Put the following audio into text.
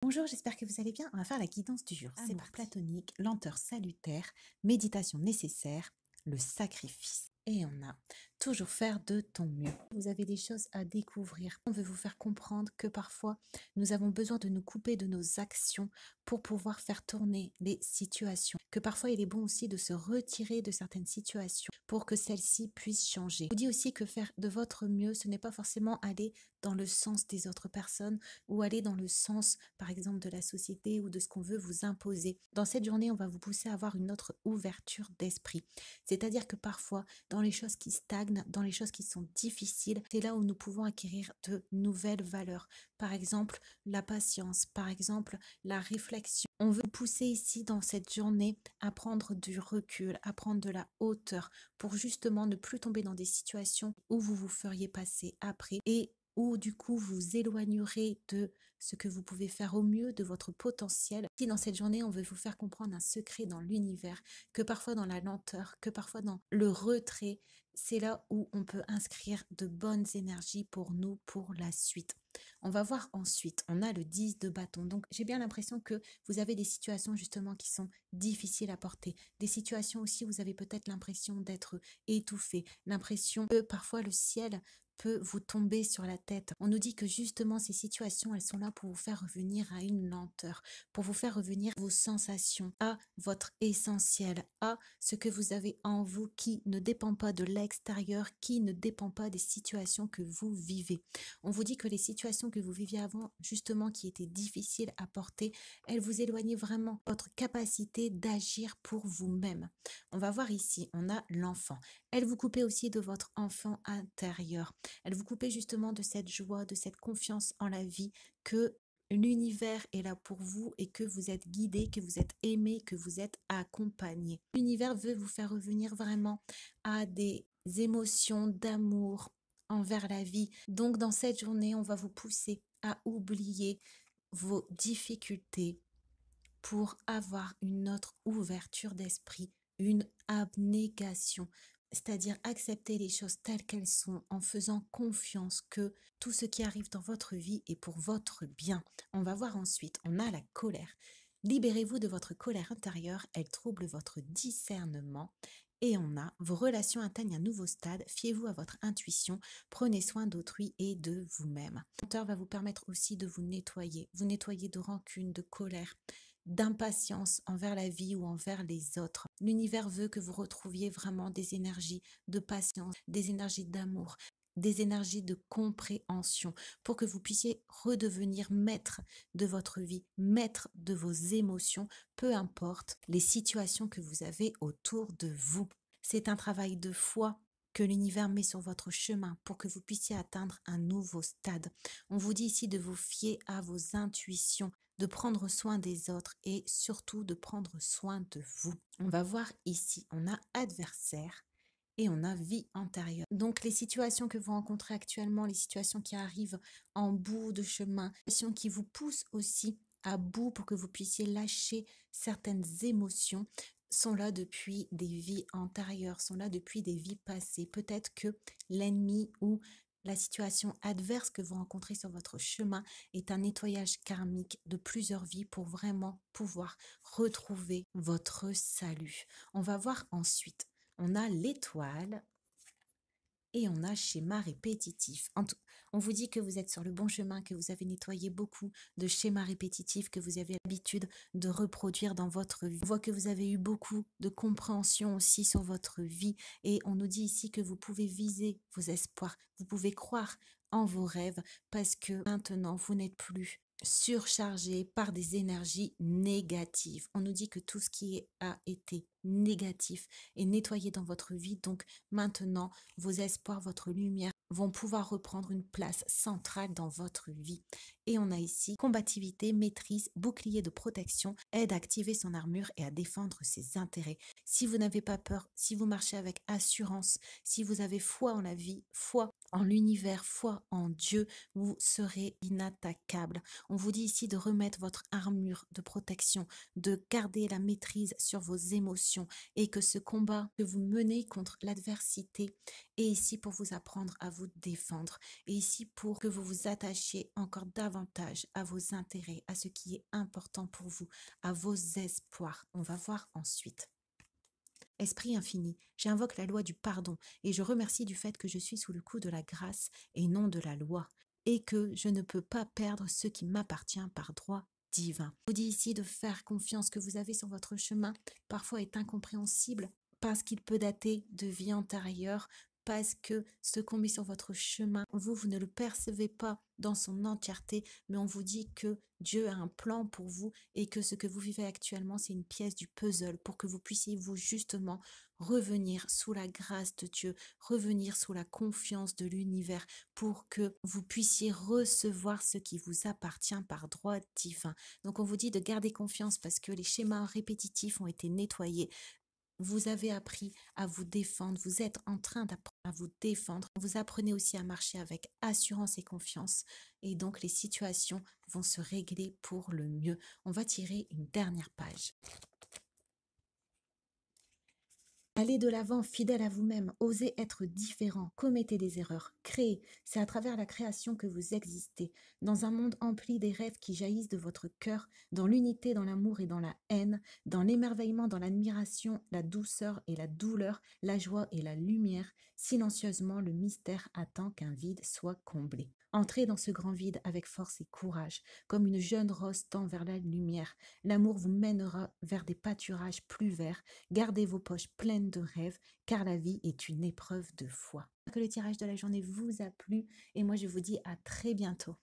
Bonjour, j'espère que vous allez bien. On va faire la guidance du jour. C'est Amour parti. platonique, Platonique, lenteur salutaire, méditation nécessaire, le sacrifice. Et on a toujours faire de ton mieux. Vous avez des choses à découvrir. On veut vous faire comprendre que parfois, nous avons besoin de nous couper de nos actions pour pouvoir faire tourner les situations. Que parfois, il est bon aussi de se retirer de certaines situations pour que celles-ci puissent changer. Je vous dis aussi que faire de votre mieux, ce n'est pas forcément aller dans le sens des autres personnes ou aller dans le sens, par exemple, de la société ou de ce qu'on veut vous imposer. Dans cette journée, on va vous pousser à avoir une autre ouverture d'esprit. C'est-à-dire que parfois, dans les choses qui stagnent, dans les choses qui sont difficiles, c'est là où nous pouvons acquérir de nouvelles valeurs. Par exemple, la patience, par exemple, la réflexion. On veut vous pousser ici dans cette journée à prendre du recul, à prendre de la hauteur pour justement ne plus tomber dans des situations où vous vous feriez passer après et où du coup vous éloignerez de ce que vous pouvez faire au mieux de votre potentiel. Si dans cette journée, on veut vous faire comprendre un secret dans l'univers, que parfois dans la lenteur, que parfois dans le retrait, c'est là où on peut inscrire de bonnes énergies pour nous, pour la suite. On va voir ensuite, on a le 10 de bâton. Donc j'ai bien l'impression que vous avez des situations justement qui sont difficiles à porter. Des situations aussi où vous avez peut-être l'impression d'être étouffé, l'impression que parfois le ciel peut vous tomber sur la tête. On nous dit que justement ces situations, elles sont là pour vous faire revenir à une lenteur, pour vous faire revenir à vos sensations, à votre essentiel, à ce que vous avez en vous qui ne dépend pas de l'extérieur, qui ne dépend pas des situations que vous vivez. On vous dit que les situations que vous viviez avant, justement, qui étaient difficiles à porter, elles vous éloignaient vraiment de votre capacité d'agir pour vous-même. On va voir ici, on a l'enfant. Elle vous coupait aussi de votre enfant intérieur. Elle vous coupait justement de cette joie, de cette confiance en la vie, que l'univers est là pour vous et que vous êtes guidé, que vous êtes aimé, que vous êtes accompagné. L'univers veut vous faire revenir vraiment à des émotions d'amour envers la vie. Donc dans cette journée, on va vous pousser à oublier vos difficultés pour avoir une autre ouverture d'esprit, une abnégation, c'est-à-dire accepter les choses telles qu'elles sont en faisant confiance que tout ce qui arrive dans votre vie est pour votre bien. On va voir ensuite, on a la colère. Libérez-vous de votre colère intérieure, elle trouble votre discernement. Et on a vos relations atteignent un nouveau stade, fiez-vous à votre intuition, prenez soin d'autrui et de vous-même. Le menteur va vous permettre aussi de vous nettoyer de rancune, de colère, d'impatience envers la vie ou envers les autres. L'univers veut que vous retrouviez vraiment des énergies de patience, des énergies d'amour, des énergies de compréhension pour que vous puissiez redevenir maître de votre vie, maître de vos émotions, peu importe les situations que vous avez autour de vous. C'est un travail de foi que l'univers met sur votre chemin pour que vous puissiez atteindre un nouveau stade. On vous dit ici de vous fier à vos intuitions, de prendre soin des autres et surtout de prendre soin de vous. On va voir ici, on a adversaire et on a vie antérieure. Donc les situations que vous rencontrez actuellement, les situations qui arrivent en bout de chemin, les situations qui vous poussent aussi à bout pour que vous puissiez lâcher certaines émotions, sont là depuis des vies antérieures, sont là depuis des vies passées. Peut-être que l'ennemi ou la situation adverse que vous rencontrez sur votre chemin est un nettoyage karmique de plusieurs vies pour vraiment pouvoir retrouver votre salut. On va voir ensuite, on a l'étoile et on a schéma répétitif. On vous dit que vous êtes sur le bon chemin, que vous avez nettoyé beaucoup de schémas répétitifs que vous avez l'habitude de reproduire dans votre vie. On voit que vous avez eu beaucoup de compréhension aussi sur votre vie et on nous dit ici que vous pouvez viser vos espoirs, vous pouvez croire en vos rêves parce que maintenant vous n'êtes plus surchargé par des énergies négatives. On nous dit que tout ce qui a été négatif est nettoyé dans votre vie. Donc maintenant, vos espoirs, votre lumière vont pouvoir reprendre une place centrale dans votre vie. Et on a ici combativité, maîtrise, bouclier de protection, aide à activer son armure et à défendre ses intérêts. Si vous n'avez pas peur, si vous marchez avec assurance, si vous avez foi en la vie, foi en l'univers, foi en Dieu, vous serez inattaquable. On vous dit ici de remettre votre armure de protection, de garder la maîtrise sur vos émotions et que ce combat que vous menez contre l'adversité est ici pour vous apprendre à vous défendre et ici pour que vous vous attachiez encore davantage à vos intérêts, à ce qui est important pour vous, à vos espoirs. On va voir ensuite. Esprit infini, j'invoque la loi du pardon et je remercie du fait que je suis sous le coup de la grâce et non de la loi, et que je ne peux pas perdre ce qui m'appartient par droit divin. Je vous dis ici de faire confiance que vous avez sur votre chemin, parfois est incompréhensible parce qu'il peut dater de vie antérieure, parce que ce qu'on met sur votre chemin, vous ne le percevez pas dans son entièreté, mais on vous dit que Dieu a un plan pour vous et que ce que vous vivez actuellement, c'est une pièce du puzzle pour que vous puissiez vous justement revenir sous la grâce de Dieu, revenir sous la confiance de l'univers pour que vous puissiez recevoir ce qui vous appartient par droit divin. Donc on vous dit de garder confiance parce que les schémas répétitifs ont été nettoyés. Vous avez appris à vous défendre, vous êtes en train d'apprendre à vous défendre. Vous apprenez aussi à marcher avec assurance et confiance et donc les situations vont se régler pour le mieux. On va tirer une dernière page. Allez de l'avant, fidèle à vous-même, osez être différent, commettez des erreurs, créez. C'est à travers la création que vous existez, dans un monde empli des rêves qui jaillissent de votre cœur, dans l'unité, dans l'amour et dans la haine, dans l'émerveillement, dans l'admiration, la douceur et la douleur, la joie et la lumière. Silencieusement, le mystère attend qu'un vide soit comblé. Entrez dans ce grand vide avec force et courage, comme une jeune rose tend vers la lumière. L'amour vous mènera vers des pâturages plus verts. Gardez vos poches pleines de rêves, car la vie est une épreuve de foi. Que le tirage de la journée vous a plu et moi je vous dis à très bientôt.